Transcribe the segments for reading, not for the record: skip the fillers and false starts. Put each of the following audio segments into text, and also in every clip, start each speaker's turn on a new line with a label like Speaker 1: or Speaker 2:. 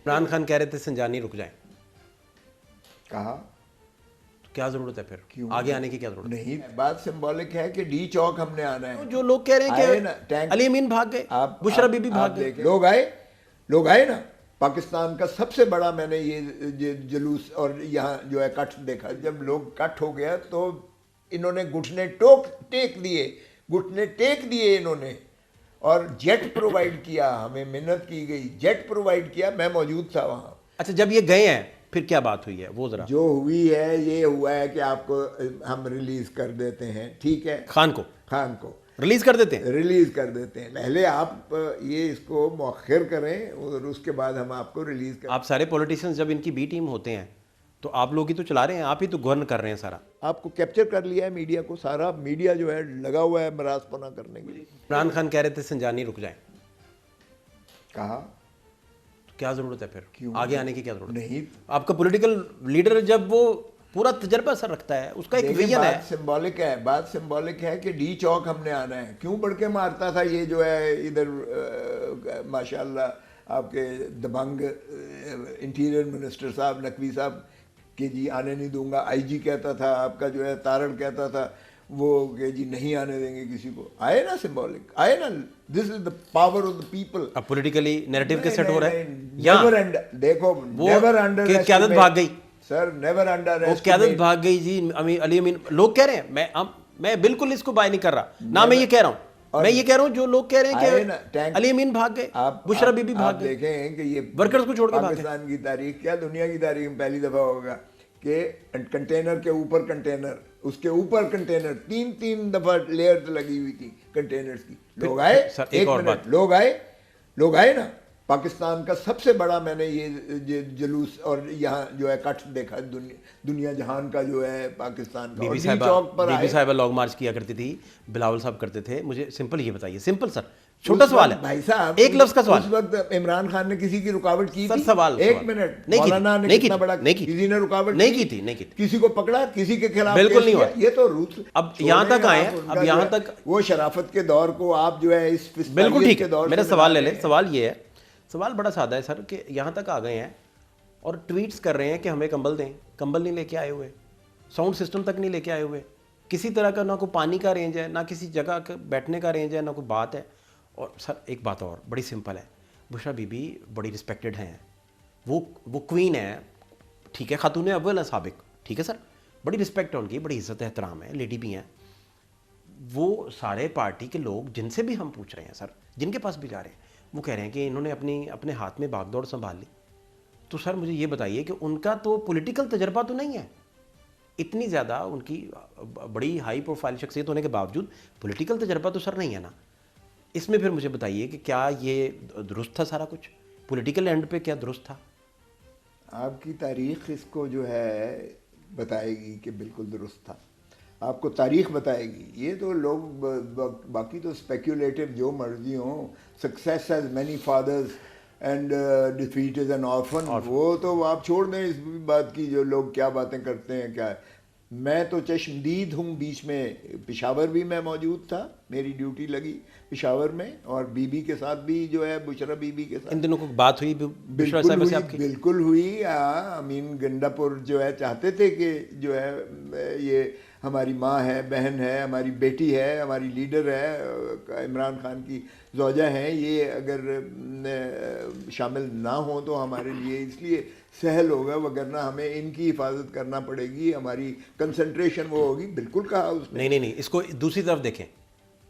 Speaker 1: عمران خان کہہ رہے تھے سنجانی رک جائیں،
Speaker 2: کہا
Speaker 1: کیا ضرورت ہے پھر آگے آنے کی؟ کیا ضرورت ہے؟
Speaker 2: نہیں، بات سمبولک ہے کہ ڈی چوک ہم نے آنا ہے.
Speaker 1: جو لوگ کہہ رہے ہیں کہ علی امین بھاگ گئے، بشرا بی بی بھاگ گئے،
Speaker 2: لوگ آئے نا. پاکستان کا سب سے بڑا میں نے یہ جلوس اور یہاں جو ہے کٹ دیکھا. جب لوگ کٹ ہو گیا تو انہوں نے گھٹنے ٹیک دیے انہوں نے، اور جیٹ پرووائڈ کیا، ہمیں محنت کی گئی، جیٹ پرووائڈ کیا، میں موجود تھا وہاں.
Speaker 1: اچھا جب یہ گئے ہیں پھر کیا بات ہوئی ہے وہ ذرا؟
Speaker 2: جو ہوئی ہے یہ ہوا ہے کہ آپ کو ہم ریلیز کر دیتے ہیں، ٹھیک ہے، خان کو
Speaker 1: ریلیز کر دیتے ہیں.
Speaker 2: پہلے آپ یہ اس کو مؤخر کریں اور اس کے بعد ہم آپ کو ریلیز کریں.
Speaker 1: آپ سارے پولیٹیشینز جب ان کی بی ٹیم ہوتے ہیں تو آپ لوگ ہی تو چلا رہے ہیں، آپ ہی تو گورن کر رہے ہیں سارا.
Speaker 2: آپ کو کیپچر کر لیا ہے میڈیا کو، سارا میڈیا جو ہے لگا ہوا ہے مراز پنا کرنے کے لیے.
Speaker 1: عمران خان کہہ رہے تھے سنجانی رک جائیں،
Speaker 2: کہا
Speaker 1: کیا ضرورت ہے پھر آگے آنے کی؟ کیا ضرورت ہے؟
Speaker 2: نہیں،
Speaker 1: آپ کا پولیٹیکل لیڈر جب وہ پورا تجربہ سر رکھتا ہے، اس کا ایک ویژن ہے.
Speaker 2: بات سمبولک ہے کہ ڈی چوک ہم نے آنا ہے. کیوں بڑھ کے مارتا تھا یہ جو ہے ادھر ماشاءاللہ آپ کے دبنگ انٹیریئر منسٹر صاحب نقوی صاحب کہ جی آنے نہیں دوں گا. آئی جی کہتا تھا، آپ کا جو ہے تارڑ کہتا تھا وہ کہ جی نہیں آنے دیں گے کسی کو. آئے نا سمبولک، آئے نا. This is the power of the people.
Speaker 1: اب پولیٹیکلی نیریٹو کے سیٹ ہو رہا ہے.
Speaker 2: دیکھو
Speaker 1: قیادت بھاگ گئی
Speaker 2: سر، نیور انڈر
Speaker 1: قیادت بھاگ گئی جی. علی امین لوگ کہہ رہے ہیں، میں بالکل اس کو بائی نہیں کر رہا، نہ میں یہ کہہ رہا ہوں، میں یہ کہہ رہا ہوں جو لوگ کہہ رہے ہیں کہ علی امین بھاگ گئے، بشرا بی بی بھاگ گئے.
Speaker 2: دیکھیں کہ یہ
Speaker 1: ورکرز کو چھوڑ کے
Speaker 2: پاکستان کی تاریخ کیا دنیا کی تاریخ میں پہلی دفعہ ہوگا کہ کنٹینر کے اوپر کنٹینر، اس کے اوپر کنٹینر، تین دفعہ لیئرز لگی ہوئی تھی کنٹینرز کی. لوگ آئے، ایک منٹ، لوگ آئے نا. پاکستان کا سب سے بڑا میں نے یہ جلوس اور یہاں جو ہے کٹ دیکھا دنیا جہان کا جو ہے پاکستان کا.
Speaker 1: بی بی صاحبہ لانگ مارچ کیا کرتی تھی، بلاول صاحب کرتے تھے. مجھے سمپل یہ بتائیے، سمپل سر، چھوٹا سوال ہے
Speaker 2: بھائی صاحب،
Speaker 1: ایک لفظ کا سوال.
Speaker 2: اس وقت عمران خان نے کسی کی رکاوٹ کی تھی؟
Speaker 1: سوال
Speaker 2: ایک منٹ، مولانا نے کتنا بڑا، کسی نے رکاوٹ
Speaker 1: نہیں کی تھی، کسی
Speaker 2: کو پکڑا، کسی کے خلاف
Speaker 1: بالکل نہیں ہوا.
Speaker 2: یہ تو روٹ.
Speaker 1: اب یہاں تک آئے ہیں، اب یہاں تک
Speaker 2: وہ شرافت کے دور کو آپ جو ہے اس
Speaker 1: بالکل ٹھیک ہے. میرا سوال لے لیں. سوال یہ ہے، سوال بڑا سادہ ہے سر، کہ یہاں تک آ گئے ہیں اور ٹویٹس کر رہے ہیں کہ ہمیں کمبل دیں. کمبل نہیں لے کے آئے ہوئے، ساؤنڈ سسٹم تک نہیں لے کے آئے ہوئے، کسی طرح کا نہ کوئی پانی کا رینج ہے، نہ کسی جگہ بیٹھنے کا رینج ہے، نہ کوئی بات ہے. اور سر ایک بات اور بڑی سمپل ہے، بشرا بی بی بڑی رسپیکٹڈ ہیں، وہ کوئین ہے، ٹھیک ہے، خاتون اول ہے سابق، ٹھیک ہے سر، بڑی رسپیکٹ ہے ان کی، بڑی عزت احترام ہے، لیڈی بھی ہیں. وہ سارے پارٹی کے لوگ جن سے بھی ہم پوچھ رہے ہیں سر، جن کے پاس بھی جا رہے ہیں، وہ کہہ رہے ہیں کہ انہوں نے اپنے ہاتھ میں بھاگ دوڑ سنبھال لی. تو سر مجھے یہ بتائیے کہ ان کا تو پولیٹیکل تجربہ تو نہیں ہے اتنی زیادہ، ان کی بڑی ہائی پروفائل شخصیت ہونے کے باوجود پولیٹیکل تجربہ تو سر نہیں ہے نا. اس میں پھر مجھے بتائیے کہ کیا یہ درست تھا سارا کچھ؟ پولیٹیکل اینڈ پہ کیا درست تھا؟
Speaker 2: آپ کی تاریخ اس کو جو ہے بتائے گی کہ بالکل درست تھا. آپ کو تاریخ بتائے گی. یہ تو لوگ باقی تو اسپیکولیٹو جو مرضی ہوں. Success has many fathers and defeat is an orphan. وہ تو آپ چھوڑ دیں اس بات کی، جو لوگ کیا باتیں کرتے ہیں کیا ہے. میں تو چشمدید ہوں. بیچ میں پشاور بھی میں موجود تھا، میری ڈیوٹی لگی پشاور میں، اور بی بی کے ساتھ بھی جو ہے بشرا بی بی کے ساتھ
Speaker 1: ان دنوں کو بات ہوئی بشرا صاحب سے آپ کی؟
Speaker 2: بالکل ہوئی. امین گنڈا پور جو ہے چاہتے تھے کہ جو ہے یہ ہماری ماں ہے، بہن ہے، ہماری بیٹی ہے، ہماری لیڈر ہے، عمران خان کی زوجہ ہیں، یہ اگر شامل نہ ہوں تو ہمارے لیے اس لیے سہل ہوگا، وگرنہ ہمیں ان کی حفاظت کرنا پڑے گی، ہماری کنسنٹریشن وہ ہوگی. بالکل کہا اس نے.
Speaker 1: نہیں، اس کو دوسری طرف دیکھیں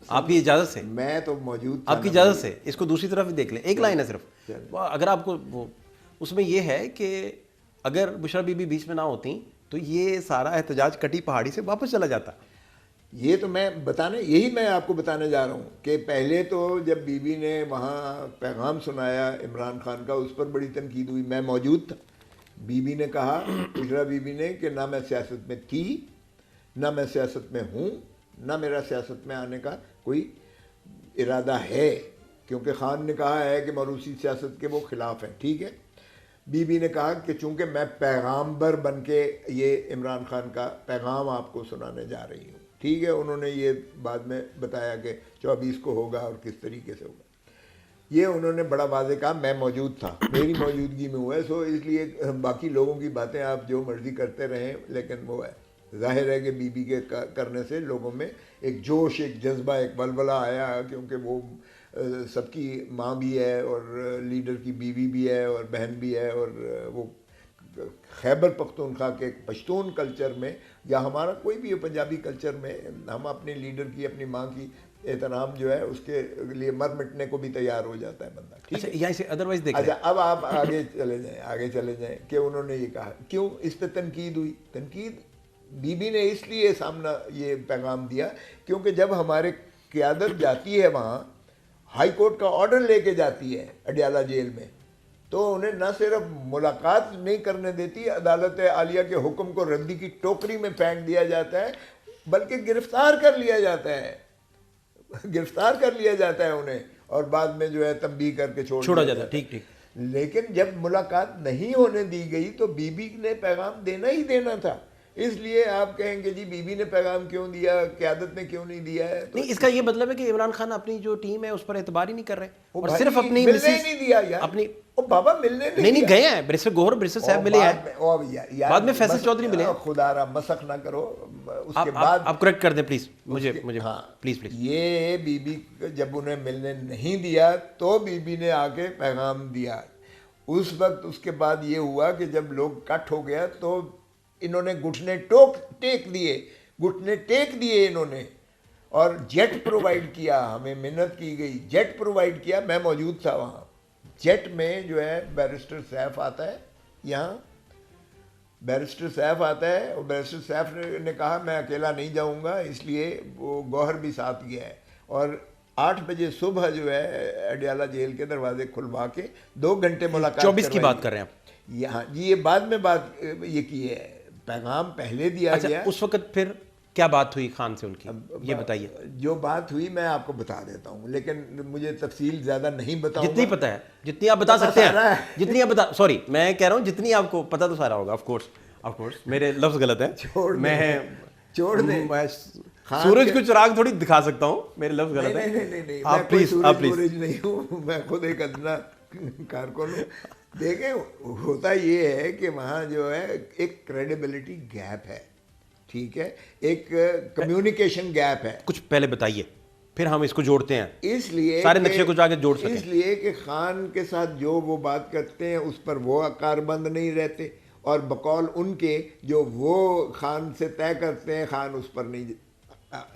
Speaker 1: آپ کی اجازت سے.
Speaker 2: میں تو موجود تھا
Speaker 1: آپ کی اجازت سے اس کو دوسری طرف دیکھ لیں. ایک لائن ہے صرف، اگر آپ کو اس میں یہ ہے کہ اگر بشرا بی بی بیچ میں نہ ہوتی تو یہ سارا احتجاج کٹی پہاڑی سے واپس چلا جاتا.
Speaker 2: یہ تو میں یہی میں آپ کو بتانے جا رہا ہوں کہ پہلے تو جب بی بی نے وہاں پیغام سنایا عمران خان کا، اس پر بڑی تنقید ہوئی. میں موجود تھا. بی بی نے کہا، بشرا بی بی نے، کہ نہ میں سیاست میں تھی، نہ میں سیاست میں ہوں، نہ میرا سیاست میں آنے کا کوئی ارادہ ہے، کیونکہ خان نے کہا ہے کہ موروثی سیاست کے وہ خلاف ہیں. ٹھیک ہے. بی بی نے کہا کہ چونکہ میں پیغامبر بن کے یہ عمران خان کا پیغام آپ کو سنانے جا رہی ہوں. ٹھیک ہے. انہوں نے یہ بعد میں بتایا کہ 24 کو ہوگا اور کس طریقے سے ہوگا. یہ انہوں نے بڑا واضح کہا میں موجود تھا، میری موجودگی میں ہوا ہے، سو اس لیے باقی لوگوں کی باتیں آپ جو مرضی کرتے رہیں، لیکن وہ ہے ظاہر ہے کہ بی بی کے کرنے سے لوگوں میں ایک جوش، ایک جذبہ، ایک ولولہ آیا، کیونکہ وہ سب کی ماں بھی ہے اور لیڈر کی بیوی بھی ہے اور بہن بھی ہے، اور وہ خیبر پختونخوا کے پشتون کلچر میں یا ہمارا کوئی بھی پنجابی کلچر میں ہم اپنے لیڈر کی، اپنی ماں کی احترام جو ہے اس کے لیے مر مٹنے کو بھی تیار ہو جاتا ہے بندہ. ٹھیک ہے،
Speaker 1: یہاں سے ادروائز دیکھ
Speaker 2: اچھا اب آپ آگے چلے جائیں کہ انہوں نے یہ کہا کیوں اس پہ تنقید ہوئی. تنقید بی بی نے اس لیے سامنا یہ پیغام دیا کیونکہ جب ہمارے قیادت جاتی ہے وہاں، ہائی کورٹ کا آرڈر لے کے جاتی ہے اڈیالہ جیل میں، تو انہیں نہ صرف ملاقات نہیں کرنے دیتی، عدالت عالیہ کے حکم کو ردی کی ٹوکری میں پھینک دیا جاتا ہے، بلکہ گرفتار کر لیا جاتا ہے انہیں، اور بعد میں جو ہے تنبیہ کر کے چھوڑا جاتا ہے.
Speaker 1: ٹھیک ٹھیک.
Speaker 2: لیکن جب ملاقات نہیں ہونے دی گئی تو بی بی نے پیغام دینا ہی دینا تھا. اس لیے آپ کہیں گے جی بی بی نے پیغام کیوں دیا، قیادت نے کیوں نہیں دیا ہے؟
Speaker 1: نہیں، اس کا یہ مطلب ہے کہ عمران خان اپنی جو ٹیم ہے اس پر اعتبار ہی نہیں کر رہے، اور صرف اپنی
Speaker 2: ملنے ہی نہیں دیا یار.
Speaker 1: اپنی
Speaker 2: بابا ملنے
Speaker 1: نہیں گئے ہیں. برسر گوہر برسر صاحب ملے ہیں، بعد میں فیصل چودھری ملے ہیں.
Speaker 2: خدا را مسخ نہ کرو. اس کے
Speaker 1: بعد آپ کریکٹ کر دیں پلیز مجھے پلیز.
Speaker 2: یہ بی بی جب انہیں ملنے نہیں دیا تو بی بی نے آ کے پیغام دیا. اس وقت اس کے بعد یہ ہوا کہ جب لوگ کٹ ہو گیا تو انہوں نے گھٹنے ٹیک دیے انہوں نے، اور جیٹ پرووائڈ کیا. ہمیں منت کی گئی، جیٹ پرووائڈ کیا. میں موجود تھا وہاں. جیٹ میں جو ہے بیرسٹر سیف آتا ہے، یہاں بیرسٹر سیف آتا ہے، اور بیرسٹر سیف نے کہا میں اکیلا نہیں جاؤں گا، اس لیے وہ گوہر بھی ساتھ گیا ہے. اور 8 بجے صبح جو ہے اڈیالہ جیل کے دروازے کھلوا کے 2 گھنٹے ملاقات
Speaker 1: 24 کی بات کر رہے ہیں آپ؟
Speaker 2: یہاں جی یہ بعد میں بات یہ کی ہے، پیغام پہلے دیا گیا.
Speaker 1: اس وقت پھر کیا بات ہوئی خان سے ان کی، یہ بتائیے.
Speaker 2: جو بات ہوئی میں آپ کو بتا دیتا ہوں، لیکن مجھے تفصیل زیادہ نہیں بتاؤں.
Speaker 1: جتنی پتہ ہے، جتنی آپ بتا سکتے ہیں، جتنی آپ بتا، سوری میں کہہ رہا ہوں جتنی آپ کو پتہ تو سارا ہوگا. آف کورس میرے لفظ غلط ہیں. میں
Speaker 2: چھوڑ دیں،
Speaker 1: سورج کو چراغ تھوڑی دکھا سکتا ہوں، میرے لفظ غلط ہیں.
Speaker 2: نہیں آپ پلیز سورج نہیں ہوں، میں خود ایک ادنا کارکن ہوں. دیکھیں ہوتا یہ ہے کہ وہاں جو ہے ایک کریڈیبلٹی گیپ ہے، ٹھیک ہے، ایک کمیونیکیشن گیپ ہے.
Speaker 1: کچھ پہلے بتائیے پھر ہم اس کو جوڑتے ہیں،
Speaker 2: اس لیے
Speaker 1: سارے نقشے کو جا کے جوڑ سکیں.
Speaker 2: اس لیے کہ خان کے ساتھ جو وہ بات کرتے ہیں اس پر وہ کاربند نہیں رہتے، اور بقول ان کے جو وہ خان سے طے کرتے ہیں خان اس پر نہیں.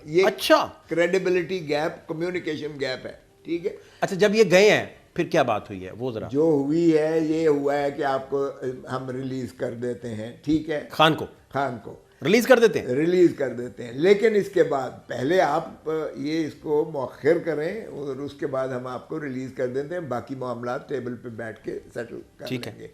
Speaker 2: یہ
Speaker 1: اچھا
Speaker 2: کریڈیبلٹی گیپ، کمیونیکیشن گیپ ہے. ٹھیک ہے.
Speaker 1: اچھا جب یہ گئے ہیں پھر کیا بات ہوئی ہے وہ ذرا.
Speaker 2: جو ہوئی ہے یہ ہوا ہے کہ آپ کو ہم ریلیز کر دیتے ہیں، ٹھیک ہے، خان کو
Speaker 1: ریلیز کر دیتے
Speaker 2: ہیں، لیکن اس کے بعد پہلے آپ یہ اس کو مؤخر کریں اور اس کے بعد ہم آپ کو ریلیز کر دیتے ہیں، باقی معاملات ٹیبل پہ بیٹھ کے سیٹل کر لیں گے.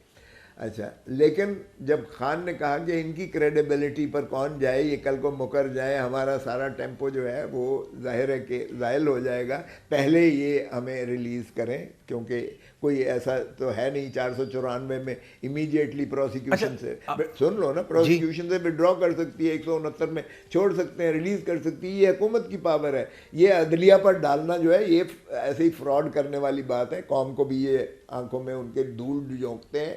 Speaker 2: اچھا لیکن جب خان نے کہا کہ ان کی کریڈیبلٹی پر کون جائے، یہ کل کو مکر جائے، ہمارا سارا ٹیمپو جو ہے وہ ظاہر ہے کہ زائل ہو جائے گا، پہلے یہ ہمیں ریلیز کریں، کیونکہ کوئی ایسا تو ہے نہیں 494 میں امیڈیٹلی پروسیکیوشن سے سن لو نا، پروسیکیوشن سے وڈرا کر سکتی ہے، 169 میں چھوڑ سکتے ہیں، ریلیز کر سکتی ہے. یہ حکومت کی پاور ہے. یہ عدلیہ پر ڈالنا جو ہے یہ ایسے ہی فراڈ کرنے والی بات ہے. قوم کو بھی یہ آنکھوں میں ان کے دھول جھونکتے ہیں،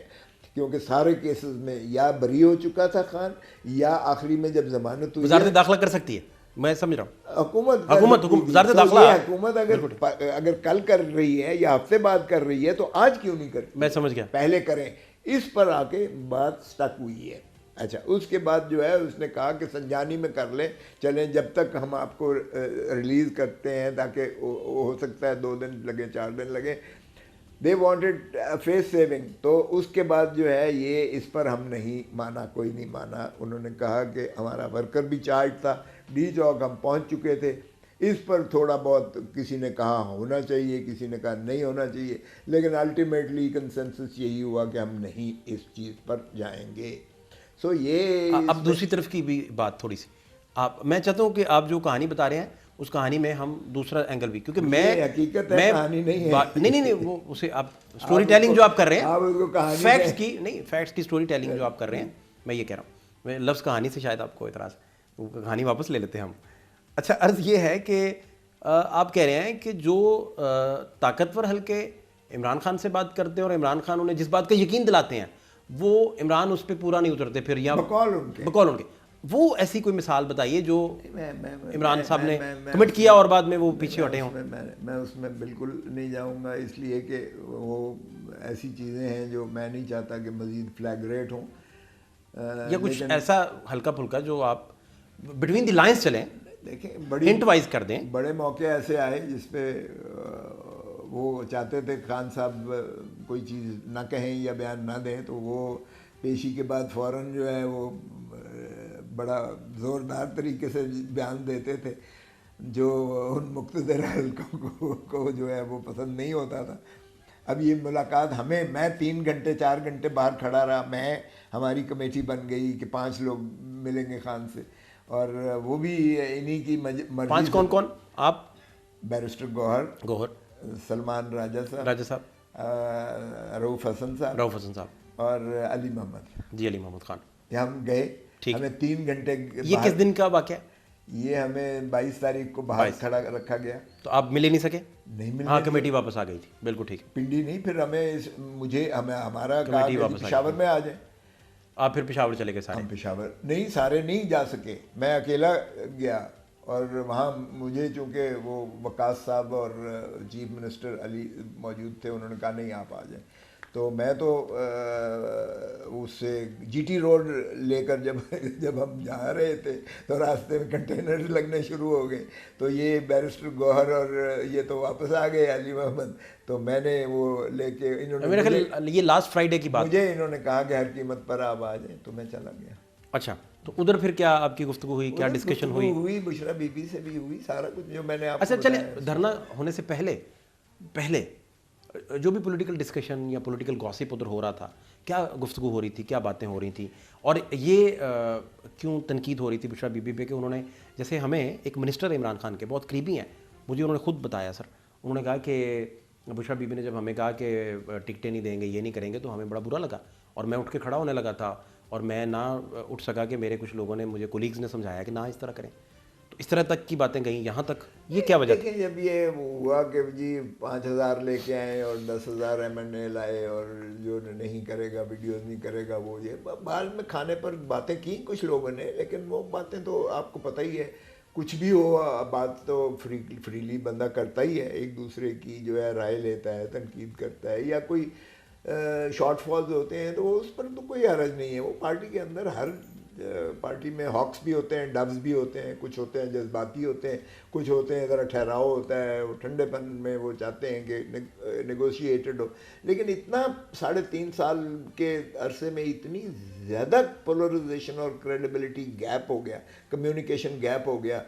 Speaker 2: کیونکہ سارے کیسز میں یا بری ہو چکا تھا خان، یا آخری میں جب ضمانت ہوئی.
Speaker 1: وزارت داخلہ کر سکتی ہے، میں سمجھ رہا ہوں.
Speaker 2: حکومت
Speaker 1: وزارت داخلہ
Speaker 2: حکومت اگر کل کر رہی ہے یا ہفتے بعد کر رہی ہے تو آج کیوں نہیں کرتی؟
Speaker 1: میں سمجھ گیا.
Speaker 2: پہلے کریں. اس پر آ کے بات سٹک ہوئی ہے. اچھا اس کے بعد جو ہے اس نے کہا کہ سنجانی میں کر لیں، چلیں جب تک ہم آپ کو ریلیز کرتے ہیں، تاکہ ہو سکتا ہے 2 دن لگے 4 دن لگے. They wanted face saving. تو اس کے بعد جو ہے یہ اس پر ہم نہیں مانا، کوئی نہیں مانا. انہوں نے کہا کہ ہمارا ورکر بھی چارج تھا، ڈی چوک ہم پہنچ چکے تھے. اس پر تھوڑا بہت کسی نے کہا ہونا چاہیے، کسی نے کہا نہیں ہونا چاہیے، لیکن الٹیمیٹلی کنسنسس یہی ہوا کہ ہم نہیں اس چیز پر جائیں گے. سو یہ
Speaker 1: اب دوسری طرف کی بھی بات تھوڑی سی، میں چاہتا ہوں کہ آپ جو کہانی بتا رہے ہیں اس کہانی میں ہم دوسرا اینگل بھی، کیونکہ میں
Speaker 2: حقیقت ہے کہانی نہیں ہے،
Speaker 1: نہیں وہ اسے آپ اسٹوری ٹیلنگ جو آپ کر رہے ہیں، فیکٹس کی نہیں، فیکٹس کی اسٹوری ٹیلنگ جو آپ کر رہے ہیں، میں یہ کہہ رہا ہوں. میں لفظ کہانی سے شاید آپ کو اعتراض، کہانی واپس لے لیتے ہیں ہم. اچھا عرض یہ ہے کہ آپ کہہ رہے ہیں کہ جو طاقتور حلقے عمران خان سے بات کرتے ہیں اور عمران خان انہیں جس بات کا یقین دلاتے ہیں وہ عمران اس پہ پورا نہیں اترتے پھر، یا
Speaker 2: بقول ان کے
Speaker 1: وہ ایسی کوئی مثال بتائیے جو عمران صاحب نے
Speaker 2: میں
Speaker 1: کمٹ کیا اور بعد میں وہ پیچھے ہٹے ہوں.
Speaker 2: میں اس میں بالکل نہیں جاؤں گا، اس لیے کہ وہ ایسی چیزیں ہیں جو میں نہیں چاہتا کہ مزید فلیگریٹ ہوں.
Speaker 1: یا کچھ ایسا ہلکا پھلکا جو آپ بٹوین دی لائنز چلیں،
Speaker 2: دیکھیں بڑی
Speaker 1: ہنٹ وائز کر دیں.
Speaker 2: بڑے موقع ایسے آئے جس پہ وہ چاہتے تھے خان صاحب کوئی چیز نہ کہیں یا بیان نہ دیں، تو وہ پیشی کے بعد فوراً جو ہے وہ بڑا زوردار طریقے سے بیان دیتے تھے جو ان مقتدر حلقوں کو جو ہے وہ پسند نہیں ہوتا تھا. اب یہ ملاقات میں 3 گھنٹے 4 گھنٹے باہر کھڑا رہا، ہماری کمیٹی بن گئی کہ 5 لوگ ملیں گے خان سے، اور وہ بھی انہی کی مرضی.
Speaker 1: 5 کون؟ آپ؟
Speaker 2: بیرسٹر گوہر، سلمان راجہ صاحب، رؤوف حسن صاحب اور علی محمد.
Speaker 1: جی علی محمد خان.
Speaker 2: ہم گئے، ہمیں 3 گھنٹے.
Speaker 1: یہ کس دن کا واقعہ ہے؟
Speaker 2: یہ ہمیں 22 تاریخ کو باہر کھڑا رکھا گیا.
Speaker 1: تو آپ ملے نہیں سکے؟
Speaker 2: نہیں ملے.
Speaker 1: ہاں کمیٹی واپس آ گئی تھی. بالکل ٹھیک.
Speaker 2: پنڈی نہیں، پھر ہمارا کہا کہ پشاور میں آ جائیں.
Speaker 1: آپ پھر پشاور چلے گئے سارے؟
Speaker 2: ہم پشاور نہیں، سارے نہیں جا سکے، میں اکیلا گیا. اور وہاں مجھے چونکہ وہ وقاص صاحب اور چیف منسٹر علی موجود تھے، انہوں نے کہا نہیں آپ آ جائیں. تو میں تو اس سے جی ٹی روڈ لے کر جب ہم جا رہے تھے تو راستے میں کنٹینر لگنے شروع ہو گئے. تو یہ بیرسٹر گوہر اور یہ تو واپس آ گئے، علی محمد. تو میں نے وہ لے کے، انہوں نے
Speaker 1: میرا خیال یہ لاسٹ فرائیڈے کی بات،
Speaker 2: مجھے انہوں نے کہا کہ ہر قیمت پر آپ آ جائیں، تو میں چلا گیا.
Speaker 1: اچھا، تو ادھر پھر کیا آپ کی گفتگو ہوئی، کیا ڈسکشن ہوئی؟
Speaker 2: بشرا بی بی سے بھی ہوئی، سارا کچھ جو میں نے آپ کو
Speaker 1: اچھا
Speaker 2: بتایا.
Speaker 1: چلے، دھرنا ہونے سے پہلے جو بھی پولیٹیکل ڈسکشن یا پولیٹیکل گوسپ ادھر ہو رہا تھا، کیا گفتگو ہو رہی تھی، کیا باتیں ہو رہی تھیں، اور یہ کیوں تنقید ہو رہی تھی بشرا بی بی پہ کہ انہوں نے، جیسے ہمیں ایک منسٹر عمران خان کے بہت قریبی ہیں، مجھے انہوں نے خود بتایا سر، انہوں نے کہا کہ بشرا بی بی نے جب ہمیں کہا کہ ٹکٹیں نہیں دیں گے، یہ نہیں کریں گے، تو ہمیں بڑا برا لگا اور میں اٹھ کے کھڑا ہونے لگا تھا، اور میں نہ اٹھ سکا کہ میرے کچھ لوگوں نے، مجھے کولیگز نے سمجھایا کہ نہ اس طرح کریں. تو اس طرح تک کی باتیں گئیں یہاں تک. یہ کیا وجہ
Speaker 2: تھی؟ جب یہ ہوا کہ جی 5000 لے کے آئے اور 10,000 M&A لائے، اور جو نہیں کرے گا، ویڈیوز نہیں کرے گا، وہ یہ بعد میں کھانے پر باتیں کی کچھ لوگوں نے. لیکن وہ باتیں تو آپ کو پتہ ہی ہے، کچھ بھی ہو بات تو فریلی بندہ کرتا ہی ہے، ایک دوسرے کی جو ہے رائے لیتا ہے، تنقید کرتا ہے، یا کوئی شارٹ فالز ہوتے ہیں تو اس پر تو کوئی حرج نہیں ہے. وہ پارٹی کے اندر، ہر پارٹی میں ہاکس بھی ہوتے ہیں، ڈوز بھی ہوتے ہیں، کچھ ہوتے ہیں جذباتی ہوتے ہیں، کچھ ہوتے ہیں ذرا ٹھہراؤ ہوتا ہے، وہ ٹھنڈے پن میں وہ چاہتے ہیں کہ نیگوشیٹڈ ہو. لیکن اتنا 3.5 سال کے عرصے میں اتنی زیادہ پولرائزیشن اور کریڈیبلٹی گیپ ہو گیا، کمیونیکیشن گیپ ہو گیا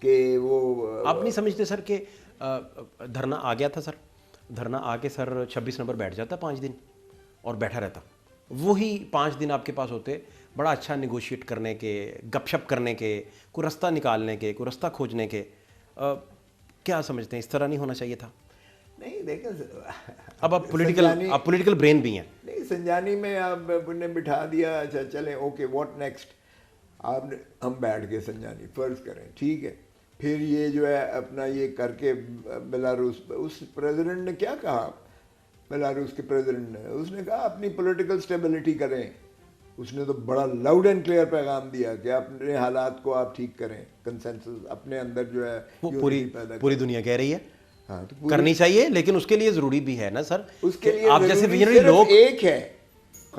Speaker 2: کہ وہ.
Speaker 1: آپ نہیں سمجھتے سر کہ دھرنا آ گیا تھا سر، دھرنا آ کے سر 26 نمبر بیٹھ جاتا 5 دن اور بیٹھا رہتا، وہی 5 دن آپ کے پاس ہوتے بڑا اچھا نیگوشیٹ کرنے کے، گپ شپ کرنے کے، کوئی رستہ نکالنے کے، کوئی رستہ کھوجنے کے. کیا سمجھتے ہیں اس طرح نہیں ہونا چاہیے تھا؟
Speaker 2: نہیں دیکھیں،
Speaker 1: اب آپ پولیٹیکل برین بھی ہیں.
Speaker 2: نہیں، سنجانی میں آپ نے بٹھا دیا، اچھا چلیں اوکے واٹ نیکسٹ. ہم بیٹھ گئے سنجانی، فرض کریں ٹھیک ہے. پھر یہ جو ہے اپنا یہ کر کے بیلاروس، اس پریزیڈنٹ نے کیا کہا، بیلاروس کے پریزیڈنٹ نے، اس نے کہا اپنی پولیٹیکل سٹیبلٹی کریں. اس نے تو بڑا لاؤڈ اینڈ کلیئر پیغام دیا کہ اپنے حالات کو آپ ٹھیک کریں، کنسنسس اپنے اندر جو ہے
Speaker 1: وہ پوری دنیا کہہ رہی ہے. ہاں تو کرنی چاہیے، لیکن اس کے لیے ضروری بھی ہے نا سر،
Speaker 2: اس کے لیے
Speaker 1: آپ جیسے ویژنری لوگ،
Speaker 2: ایک ہے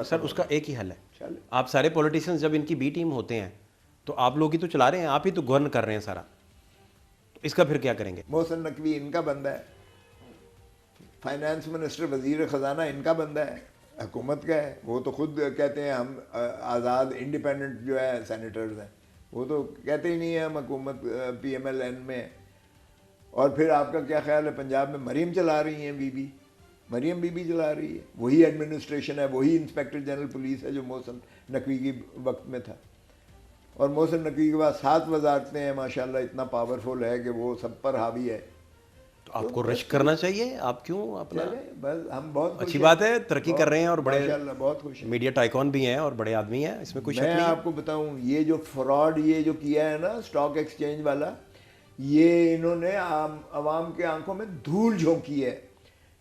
Speaker 1: سر اس کا ایک ہی حل ہے. آپ سارے پولیٹیشینز جب ان کی بی ٹیم ہوتے ہیں تو آپ لوگ ہی تو چلا رہے ہیں، آپ ہی تو گورن کر رہے ہیں سارا. اس کا پھر کیا کریں گے؟
Speaker 2: محسن نقوی ان کا بندہ ہے، فائنانس منسٹر وزیر خزانہ ان کا بندہ ہے، حکومت کا ہے. وہ تو خود کہتے ہیں ہم آزاد انڈیپینڈنٹ جو ہے سینیٹرز ہیں، وہ تو کہتے ہی نہیں ہیں ہم حکومت PMLN میں. اور پھر آپ کا کیا خیال ہے، پنجاب میں مریم چلا رہی ہیں مریم بی بی چلا رہی ہے، وہی ایڈمنسٹریشن ہے، وہی انسپیکٹر جنرل پولیس ہے جو محسن نقوی کی وقت میں تھا. اور محسن نقوی کے پاس 7 وزارتیں ہیں ماشاءاللہ، اتنا پاورفل ہے کہ وہ سب پر حاوی ہے.
Speaker 1: تو آپ کو رشک کرنا چاہیے، آپ کیوں اپنا،
Speaker 2: بس ہم بہت
Speaker 1: اچھی بات ہے، ترقی کر رہے ہیں اور بڑے
Speaker 2: ماشاءاللہ بہت خوش ہیں،
Speaker 1: میڈیا ٹائکون بھی ہیں اور بڑے آدمی ہیں، اس میں کوئی شک نہیں.
Speaker 2: میں آپ کو بتاؤں یہ جو فراڈ یہ جو کیا ہے نا اسٹاک ایکسچینج والا، یہ انہوں نے عوام کے آنکھوں میں دھول جھونکی ہے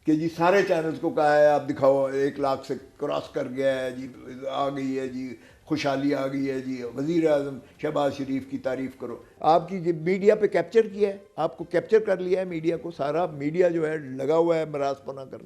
Speaker 2: کہ جی سارے چینلز کو کہا ہے آپ دکھاؤ 1 لاکھ سے کراس کر گیا ہے جی، آ گئی ہے جی، خوشحالی آ گئی ہے جی، وزیر اعظم شہباز شریف کی تعریف کرو. آپ کی میڈیا پہ کیپچر کیا ہے، آپ کو کیپچر کر لیا ہے میڈیا کو، سارا میڈیا جو ہے لگا ہوا ہے مراز پنا کرنے.